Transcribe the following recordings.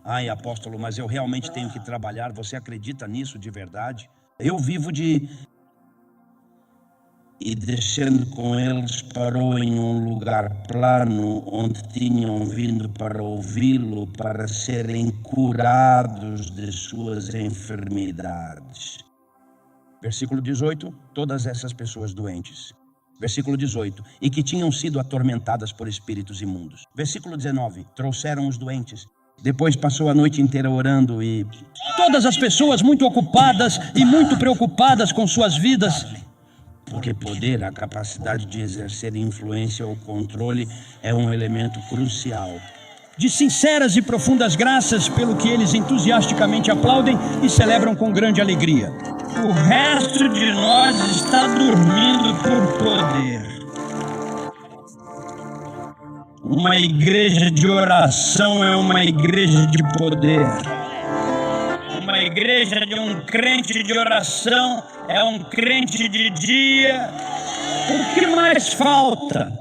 Ai, apóstolo, mas eu realmente tenho que trabalhar. Você acredita nisso de verdade? Eu vivo de... E descendo com eles, parou em um lugar plano, onde tinham vindo para ouvi-lo, para serem curados de suas enfermidades. Versículo 18, todas essas pessoas doentes. Versículo 18, e que tinham sido atormentadas por espíritos imundos. Versículo 19, trouxeram os doentes. Depois passou a noite inteira orando e... Todas as pessoas muito ocupadas e muito preocupadas com suas vidas. Porque poder, a capacidade de exercer influência ou controle é um elemento crucial. De sinceras e profundas graças pelo que eles entusiasticamente aplaudem e celebram com grande alegria. O resto de nós está dormindo por poder. Uma igreja de oração é uma igreja de poder. Uma igreja de um crente de oração é um crente de dia. O que mais falta?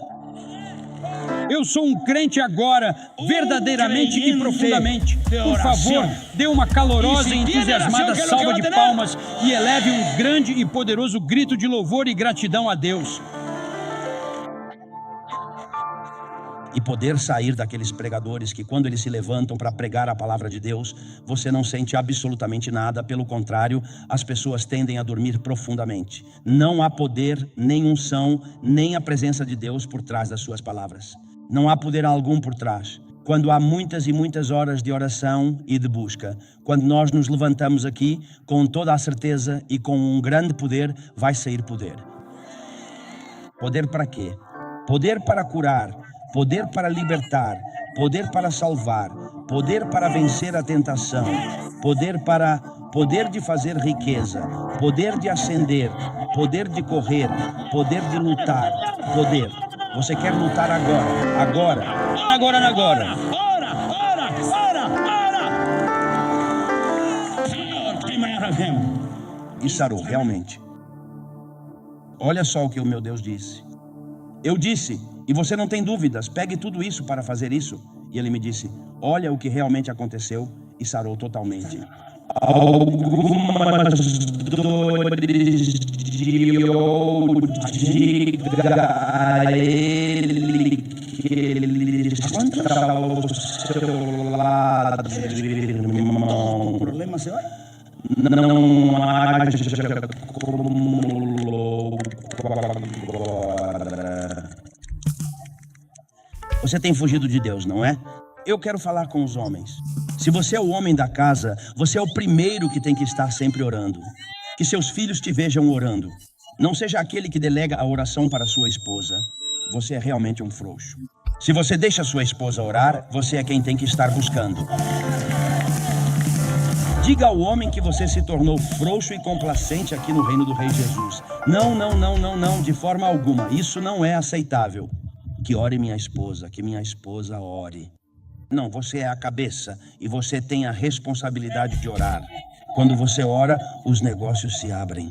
Eu sou um crente agora, verdadeiramente e profundamente. Por favor, dê uma calorosa e entusiasmada salva de palmas e eleve um grande e poderoso grito de louvor e gratidão a Deus. E poder sair daqueles pregadores que, quando eles se levantam para pregar a palavra de Deus, você não sente absolutamente nada, pelo contrário, as pessoas tendem a dormir profundamente. Não há poder, nem unção, nem a presença de Deus por trás das suas palavras. Não há poder algum por trás. Quando há muitas e muitas horas de oração e de busca, quando nós nos levantamos aqui, com toda a certeza e com um grande poder, vai sair poder. Poder para quê? Poder para curar, poder para libertar, poder para salvar, poder para vencer a tentação, poder de fazer riqueza, poder de ascender, poder de correr, poder de lutar, poder. Você quer lutar agora. E sarou, realmente. Olha só o que o meu Deus disse. Eu disse, e você não tem dúvidas, pegue tudo isso para fazer isso. E ele me disse, olha o que realmente aconteceu, e sarou totalmente. Algumas dores de hoje a ele que ele está ao seu lado, irmão. O problema, senhor? Não haja como louco agora. Você tem fugido de Deus, não é? Eu quero falar com os homens. Se você é o homem da casa, você é o primeiro que tem que estar sempre orando. Que seus filhos te vejam orando. Não seja aquele que delega a oração para sua esposa. Você é realmente um frouxo. Se você deixa sua esposa orar, você é quem tem que estar buscando. Diga ao homem que você se tornou frouxo e complacente aqui no reino do Rei Jesus. Não, de forma alguma. Isso não é aceitável. Que ore minha esposa, que minha esposa ore. Não, você é a cabeça e você tem a responsabilidade de orar. Quando você ora, os negócios se abrem.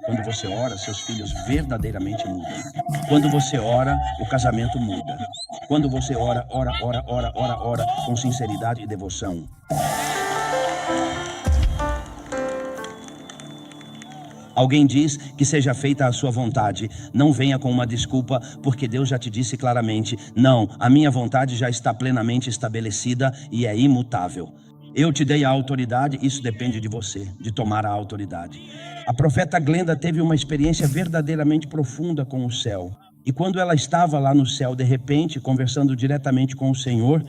Quando você ora, seus filhos verdadeiramente mudam. Quando você ora, o casamento muda. Quando você ora com sinceridade e devoção. Alguém diz que seja feita a sua vontade. Não venha com uma desculpa, porque Deus já te disse claramente, não, a minha vontade já está plenamente estabelecida e é imutável. Eu te dei a autoridade, isso depende de você, de tomar a autoridade. A profeta Glenda teve uma experiência verdadeiramente profunda com o céu. E quando ela estava lá no céu, de repente, conversando diretamente com o Senhor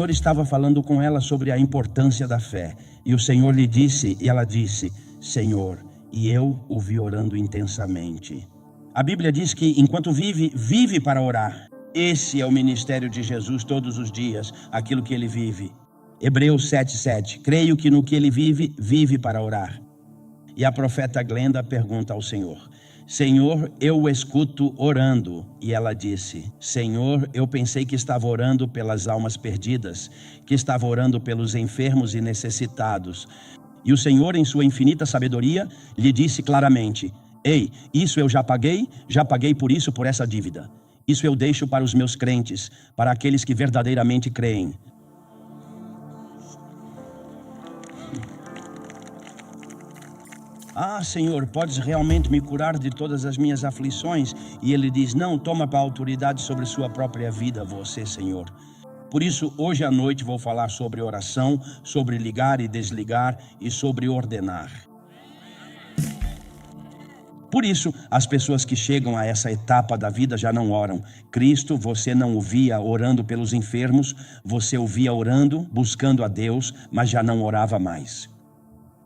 estava falando com ela sobre a importância da fé. E o Senhor lhe disse, e ela disse, Senhor, e eu o vi orando intensamente. A Bíblia diz que enquanto vive para orar. Esse é o ministério de Jesus todos os dias, aquilo que ele vive. Hebreus 7:7. Creio que no que ele vive para orar. E a profeta Glenda pergunta ao Senhor, Senhor, eu o escuto orando. E ela disse, Senhor, eu pensei que estava orando pelas almas perdidas, que estava orando pelos enfermos e necessitados. E o Senhor, em sua infinita sabedoria, lhe disse claramente, ei, isso eu já paguei por essa dívida. Isso eu deixo para os meus crentes, para aqueles que verdadeiramente creem. Ah, Senhor, podes realmente me curar de todas as minhas aflições? E ele diz, não, toma para a autoridade sobre sua própria vida, você, Senhor. Por isso, hoje à noite vou falar sobre oração, sobre ligar e desligar e sobre ordenar. Por isso, as pessoas que chegam a essa etapa da vida já não oram. Cristo, você não o via orando pelos enfermos, você o via orando, buscando a Deus, mas já não orava mais.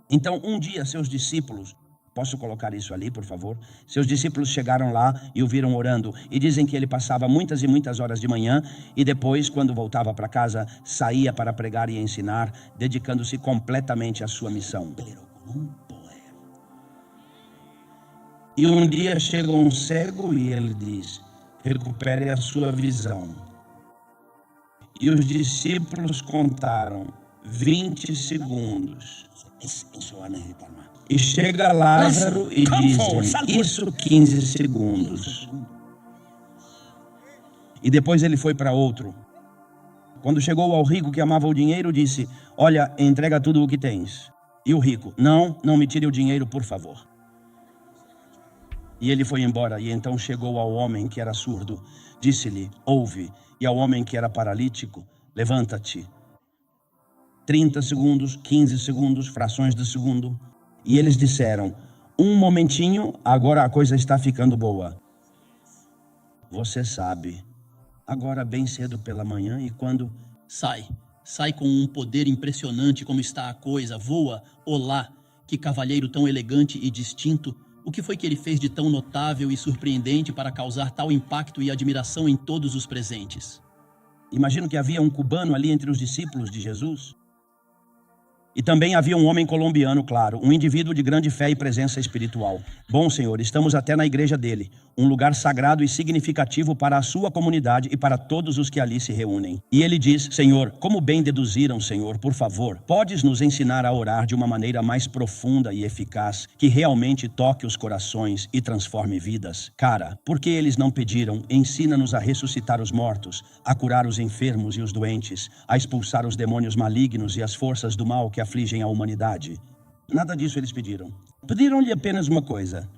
Então, um dia, seus discípulos, posso colocar isso ali, por favor? Seus discípulos chegaram lá e o viram orando, e dizem que ele passava muitas e muitas horas de manhã, e depois, quando voltava para casa, saía para pregar e ensinar, dedicando-se completamente à sua missão. E um dia chega um cego e ele diz, recupere a sua visão. E os discípulos contaram 20 segundos. E chega Lázaro e dizem, isso 15 segundos. E depois ele foi para outro. Quando chegou ao rico que amava o dinheiro, disse, olha, entrega tudo o que tens. E o rico, não me tire o dinheiro, por favor. E ele foi embora, e então chegou ao homem que era surdo, disse-lhe, ouve, e ao homem que era paralítico, levanta-te. 30 segundos, 15 segundos, frações de segundo, e eles disseram, um momentinho, agora a coisa está ficando boa. Você sabe, agora bem cedo pela manhã, e quando... Sai com um poder impressionante como está a coisa, voa, olá, que cavalheiro tão elegante e distinto. O que foi que ele fez de tão notável e surpreendente para causar tal impacto e admiração em todos os presentes? Imagino que havia um cubano ali entre os discípulos de Jesus. E também havia um homem colombiano, claro, um indivíduo de grande fé e presença espiritual. Bom, Senhor, estamos até na igreja dele, um lugar sagrado e significativo para a sua comunidade e para todos os que ali se reúnem. E ele diz, Senhor, como bem deduziram, Senhor, por favor, podes nos ensinar a orar de uma maneira mais profunda e eficaz, que realmente toque os corações e transforme vidas? Cara, por que eles não pediram, ensina-nos a ressuscitar os mortos, a curar os enfermos e os doentes, a expulsar os demônios malignos e as forças do mal que afligem a humanidade? Nada disso eles pediram. Pediram-lhe apenas uma coisa.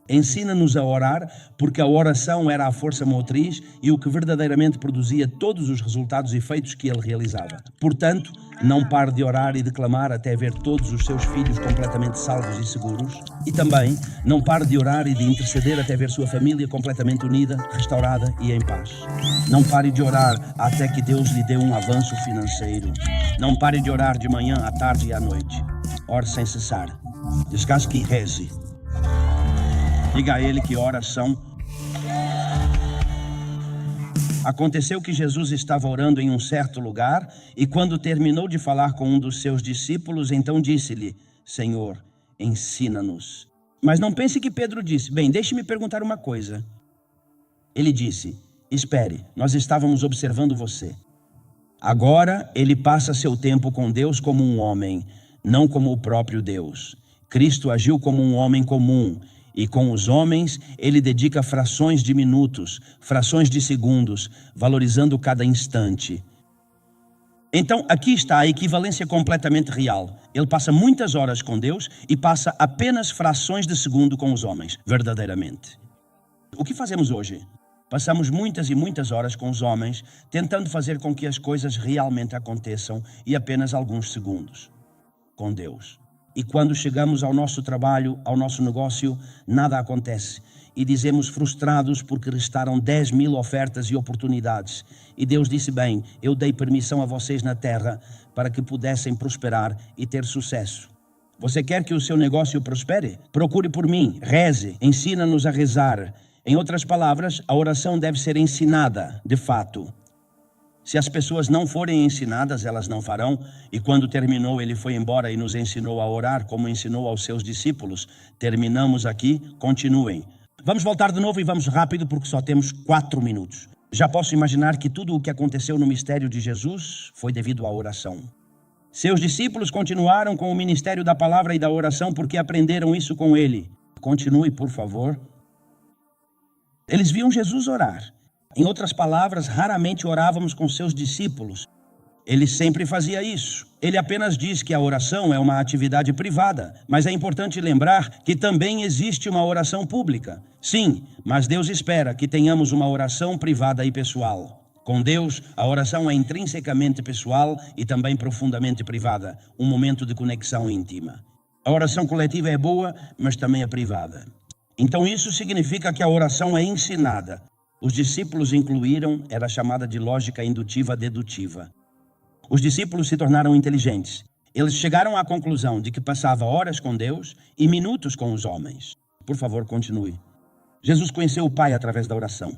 Ensina-nos a orar, porque a oração era a força motriz e o que verdadeiramente produzia todos os resultados e feitos que ele realizava. Portanto, não pare de orar e de clamar até ver todos os seus filhos completamente salvos e seguros. E também, não pare de orar e de interceder até ver sua família completamente unida, restaurada e em paz. Não pare de orar até que Deus lhe dê um avanço financeiro. Não pare de orar de manhã, à tarde e à noite. Ore sem cessar. Descasque e reze. Diga a ele que oração. Aconteceu que Jesus estava orando em um certo lugar e quando terminou de falar com um dos seus discípulos, então disse-lhe, Senhor, ensina-nos. Mas não pense que Pedro disse, bem, deixe-me perguntar uma coisa. Ele disse, espere, nós estávamos observando você. Agora ele passa seu tempo com Deus como um homem, não como o próprio Deus. Cristo agiu como um homem comum. E com os homens, ele dedica frações de minutos, frações de segundos, valorizando cada instante. Então, aqui está a equivalência completamente real. Ele passa muitas horas com Deus e passa apenas frações de segundo com os homens, verdadeiramente. O que fazemos hoje? Passamos muitas e muitas horas com os homens, tentando fazer com que as coisas realmente aconteçam e apenas alguns segundos com Deus. E quando chegamos ao nosso trabalho, ao nosso negócio, nada acontece. E dizemos frustrados porque restaram 10.000 ofertas e oportunidades. E Deus disse, bem, eu dei permissão a vocês na terra para que pudessem prosperar e ter sucesso. Você quer que o seu negócio prospere? Procure por mim, reze, ensina-nos a rezar. Em outras palavras, a oração deve ser ensinada, de fato. Se as pessoas não forem ensinadas, elas não farão. E quando terminou, ele foi embora e nos ensinou a orar, como ensinou aos seus discípulos. Terminamos aqui, continuem. Vamos voltar de novo e vamos rápido, porque só temos 4 minutos. Já posso imaginar que tudo o que aconteceu no mistério de Jesus foi devido à oração. Seus discípulos continuaram com o ministério da palavra e da oração porque aprenderam isso com ele. Continue, por favor. Eles viam Jesus orar. Em outras palavras, raramente orávamos com seus discípulos. Ele sempre fazia isso. Ele apenas diz que a oração é uma atividade privada, mas é importante lembrar que também existe uma oração pública. Sim, mas Deus espera que tenhamos uma oração privada e pessoal. Com Deus, a oração é intrinsecamente pessoal e também profundamente privada, um momento de conexão íntima. A oração coletiva é boa, mas também é privada. Então isso significa que a oração é ensinada. Os discípulos incluíram, era chamada de lógica indutiva dedutiva. Os discípulos se tornaram inteligentes. Eles chegaram à conclusão de que passava horas com Deus e minutos com os homens. Por favor, continue. Jesus conheceu o Pai através da oração.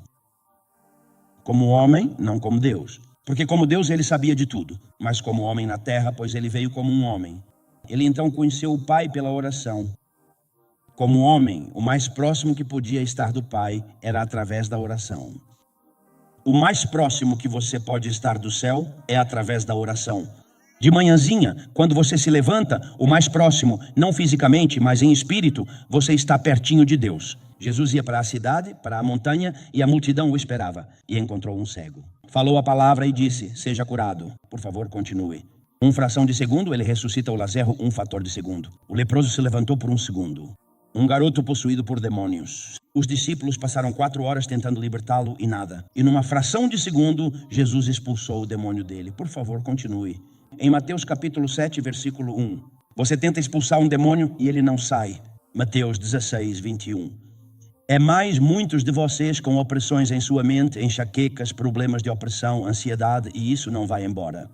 Como homem, não como Deus. Porque como Deus ele sabia de tudo, mas como homem na terra, pois ele veio como um homem. Ele então conheceu o Pai pela oração. Como homem, o mais próximo que podia estar do Pai era através da oração. O mais próximo que você pode estar do céu é através da oração. De manhãzinha, quando você se levanta, o mais próximo, não fisicamente, mas em espírito, você está pertinho de Deus. Jesus ia para a cidade, para a montanha, e a multidão o esperava. E encontrou um cego. Falou a palavra e disse, seja curado. Por favor, continue. Uma fração de segundo, ele ressuscita o Lázaro, um fator de segundo. O leproso se levantou por um segundo. Um garoto possuído por demônios. Os discípulos passaram 4 horas tentando libertá-lo e nada. E numa fração de segundo, Jesus expulsou o demônio dele. Por favor, continue. Em Mateus capítulo 7, versículo 1. Você tenta expulsar um demônio e ele não sai. Mateus 16, 21. É mais muitos de vocês com opressões em sua mente, enxaquecas, problemas de opressão, ansiedade, e isso não vai embora.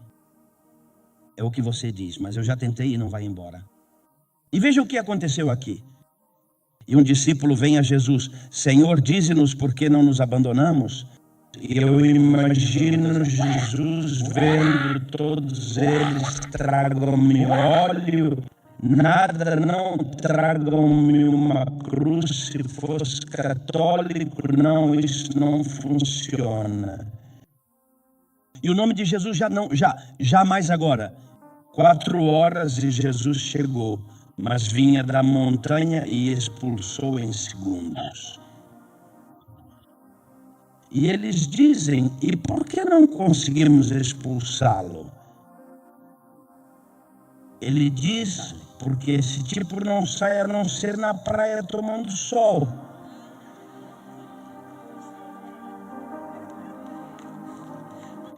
É o que você diz, mas eu já tentei e não vai embora. E veja o que aconteceu aqui. E um discípulo vem a Jesus, Senhor, dize-nos por que não nos abandonamos. E eu imagino Jesus vendo todos eles, tragam-me óleo, nada, não tragam-me uma cruz, se fosse católico, não, isso não funciona. E o nome de Jesus já mais agora. 4 horas e Jesus chegou. Mas vinha da montanha e expulsou em segundos. E eles dizem, e por que não conseguimos expulsá-lo? Ele diz, porque esse tipo não sai a não ser na praia tomando sol.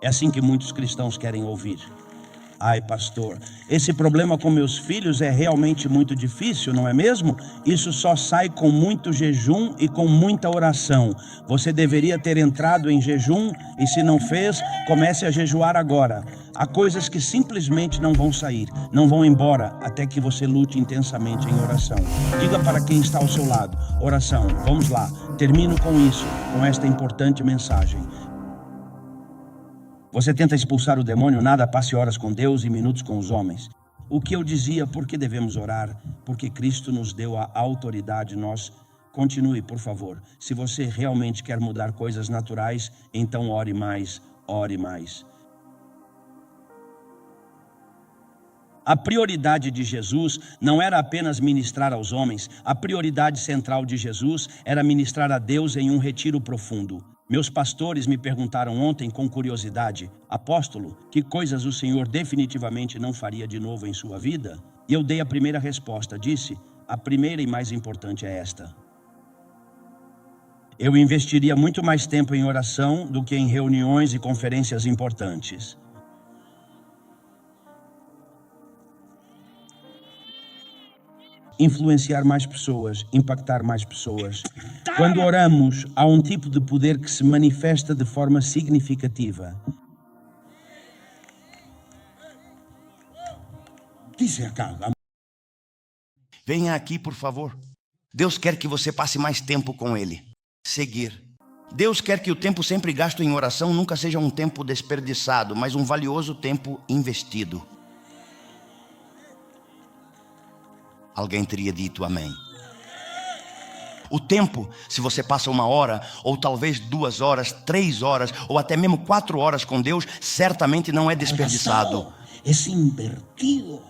É assim que muitos cristãos querem ouvir. Ai, pastor, esse problema com meus filhos é realmente muito difícil, não é mesmo? Isso só sai com muito jejum e com muita oração. Você deveria ter entrado em jejum e se não fez, comece a jejuar agora. Há coisas que simplesmente não vão sair, não vão embora, até que você lute intensamente em oração. Diga para quem está ao seu lado, oração, vamos lá, termino com isso, com esta importante mensagem. Você tenta expulsar o demônio, nada, passe horas com Deus e minutos com os homens. O que eu dizia, por que devemos orar? Porque Cristo nos deu a autoridade, Continue, por favor. Se você realmente quer mudar coisas naturais, então ore mais, ore mais. A prioridade de Jesus não era apenas ministrar aos homens, a prioridade central de Jesus era ministrar a Deus em um retiro profundo. Meus pastores me perguntaram ontem com curiosidade, apóstolo, que coisas o Senhor definitivamente não faria de novo em sua vida? E eu dei a primeira resposta, disse, a primeira e mais importante é esta. Eu investiria muito mais tempo em oração do que em reuniões e conferências importantes. Influenciar mais pessoas, impactar mais pessoas. Quando oramos, há um tipo de poder que se manifesta de forma significativa. Venha aqui, por favor. Deus quer que você passe mais tempo com Ele. Seguir. Deus quer que o tempo sempre gasto em oração nunca seja um tempo desperdiçado, mas um valioso tempo investido. Alguém teria dito amém. O tempo, se você passa 1 hora, ou talvez 2 horas, 3 horas, ou até mesmo 4 horas com Deus, certamente não é desperdiçado. É invertido.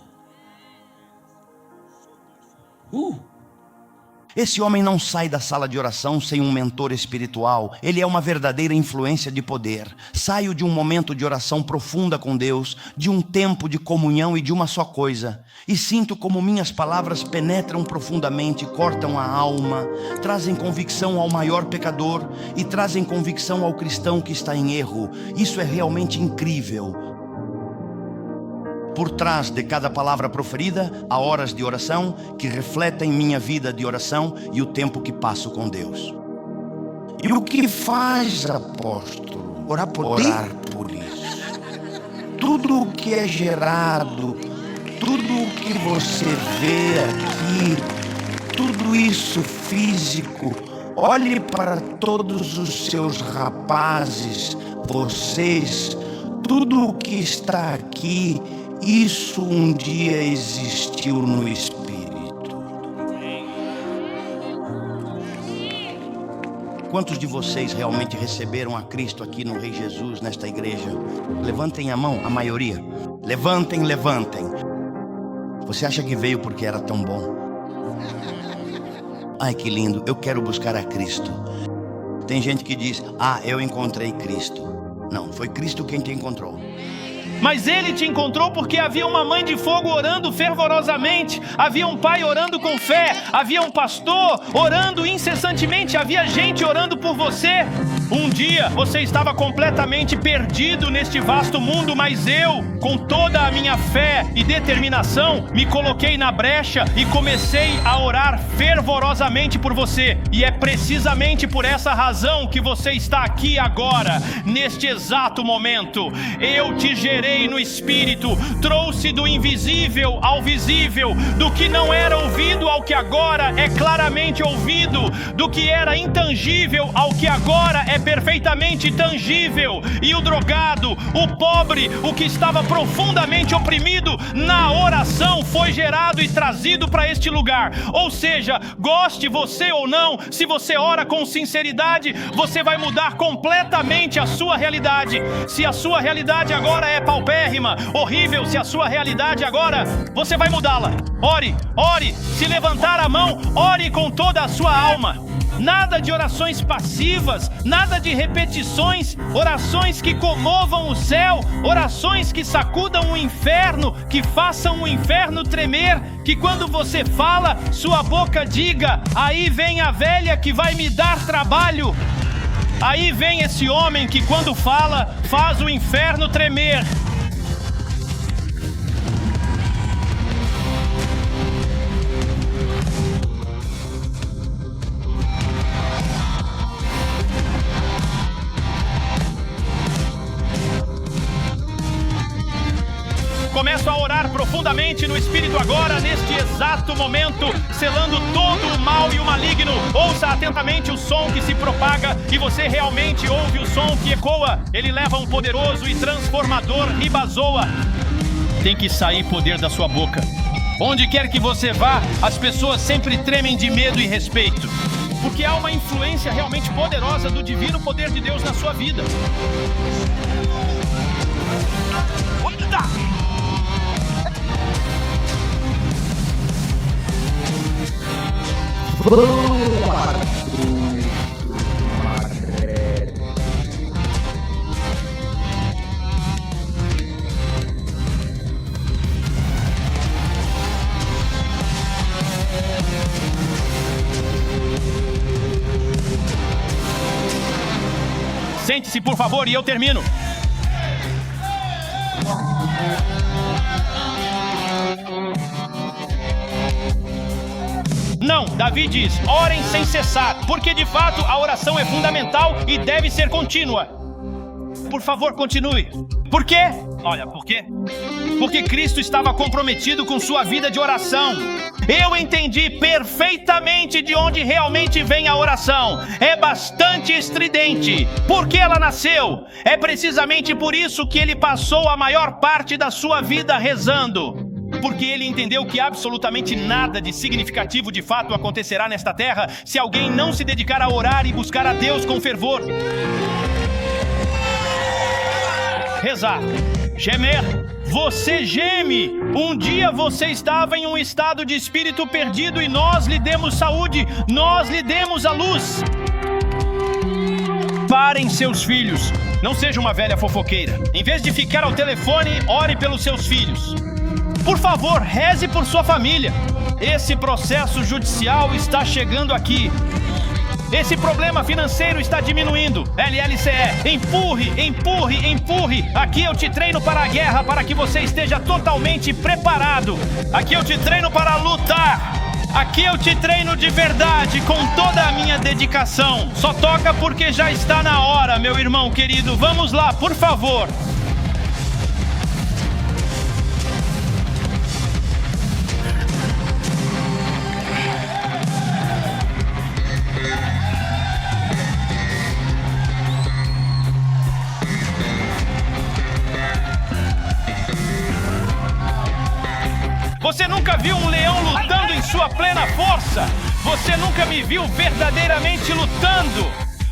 Esse homem não sai da sala de oração sem um mentor espiritual. Ele é uma verdadeira influência de poder. Saio de um momento de oração profunda com Deus, de um tempo de comunhão e de uma só coisa, e sinto como minhas palavras penetram profundamente, cortam a alma, trazem convicção ao maior pecador e trazem convicção ao cristão que está em erro. Isso é realmente incrível. Por trás de cada palavra proferida, há horas de oração que refletem minha vida de oração e o tempo que passo com Deus. E o que faz, apóstolo? Orar por isso. Tudo o que é gerado, tudo o que você vê aqui, tudo isso físico, olhe para todos os seus rapazes, vocês, tudo o que está aqui, isso um dia existiu no Espírito. Quantos de vocês realmente receberam a Cristo aqui no Rei Jesus, nesta igreja? Levantem a mão, a maioria. Levantem. Você acha que veio porque era tão bom? Ai, que lindo, eu quero buscar a Cristo. Tem gente que diz, eu encontrei Cristo. Não, foi Cristo quem te encontrou. Mas ele te encontrou porque havia uma mãe de fogo orando fervorosamente, havia um pai orando com fé, havia um pastor orando incessantemente, havia gente orando por você. Um dia você estava completamente perdido neste vasto mundo, mas eu, com toda a minha fé e determinação, me coloquei na brecha e comecei a orar fervorosamente por você. E é precisamente por essa razão que você está aqui agora, neste exato momento. Eu te gerei no Espírito, trouxe do invisível ao visível, do que não era ouvido ao que agora é claramente ouvido, do que era intangível ao que agora é perfeitamente tangível. E o drogado, o pobre, o que estava profundamente oprimido, na oração foi gerado e trazido para este lugar. Ou seja, goste você ou não, se você ora com sinceridade, você vai mudar completamente a sua realidade. Se a sua realidade agora é paupérrima, horrível, se a sua realidade agora, você vai mudá-la. Ore, se levantar a mão, ore com toda a sua alma. Nada de orações passivas, nada de repetições, orações que comovam o céu, orações que sacudam o inferno, que façam o inferno tremer, que quando você fala, sua boca diga, aí vem a velha que vai me dar trabalho. Aí vem esse homem que quando fala, faz o inferno tremer. Começo a orar profundamente no Espírito agora, neste exato momento, selando todo o mal e o maligno. Ouça atentamente o som que se propaga e você realmente ouve o som que ecoa. Ele leva um poderoso e transformador ribazoa. Tem que sair poder da sua boca. Onde quer que você vá, as pessoas sempre tremem de medo e respeito, porque há uma influência realmente poderosa do divino poder de Deus na sua vida. Sente-se, por favor, e eu termino. Não, Davi diz, orem sem cessar, porque de fato a oração é fundamental e deve ser contínua. Por favor, continue. Por quê? Olha, por quê? Porque Cristo estava comprometido com sua vida de oração. Eu entendi perfeitamente de onde realmente vem a oração. É bastante estridente. Por que ela nasceu? É precisamente por isso que ele passou a maior parte da sua vida rezando. Porque ele entendeu que absolutamente nada de significativo de fato acontecerá nesta terra se alguém não se dedicar a orar e buscar a Deus com fervor. Rezar, gemer, Você geme. Um dia você estava em um estado de espírito perdido e nós lhe demos saúde, nós lhe demos a luz. Parem seus filhos. Não seja uma velha fofoqueira. Em vez de ficar ao telefone, ore pelos seus filhos. Por favor, reze por sua família. Esse processo judicial está chegando aqui. Esse problema financeiro está diminuindo. LLCE, empurre, empurre, empurre. Aqui eu te treino para a guerra, para que você esteja totalmente preparado. Aqui eu te treino para lutar. Aqui eu te treino de verdade, com toda a minha dedicação. Só toca porque já está na hora, meu irmão querido. Vamos lá, por favor. Você nunca viu um leão lutando em sua plena força? Você nunca me viu verdadeiramente lutando?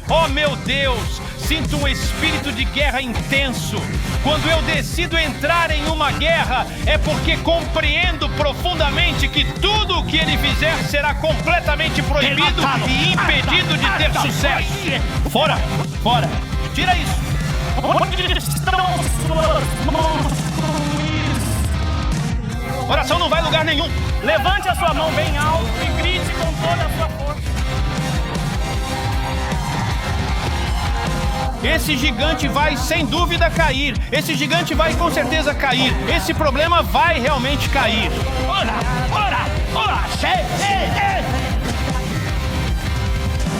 Oh, meu Deus, sinto um espírito de guerra intenso. Quando eu decido entrar em uma guerra, é porque compreendo profundamente que tudo o que ele fizer será completamente proibido e impedido de ter sucesso. Fora, fora, tira isso. Onde estão suas mãos? Oração não vai a lugar nenhum. Levante a sua mão bem alto e grite com toda a sua força. Esse gigante vai sem dúvida cair. Esse gigante vai com certeza cair. Esse problema vai realmente cair. Ora, ora, ora,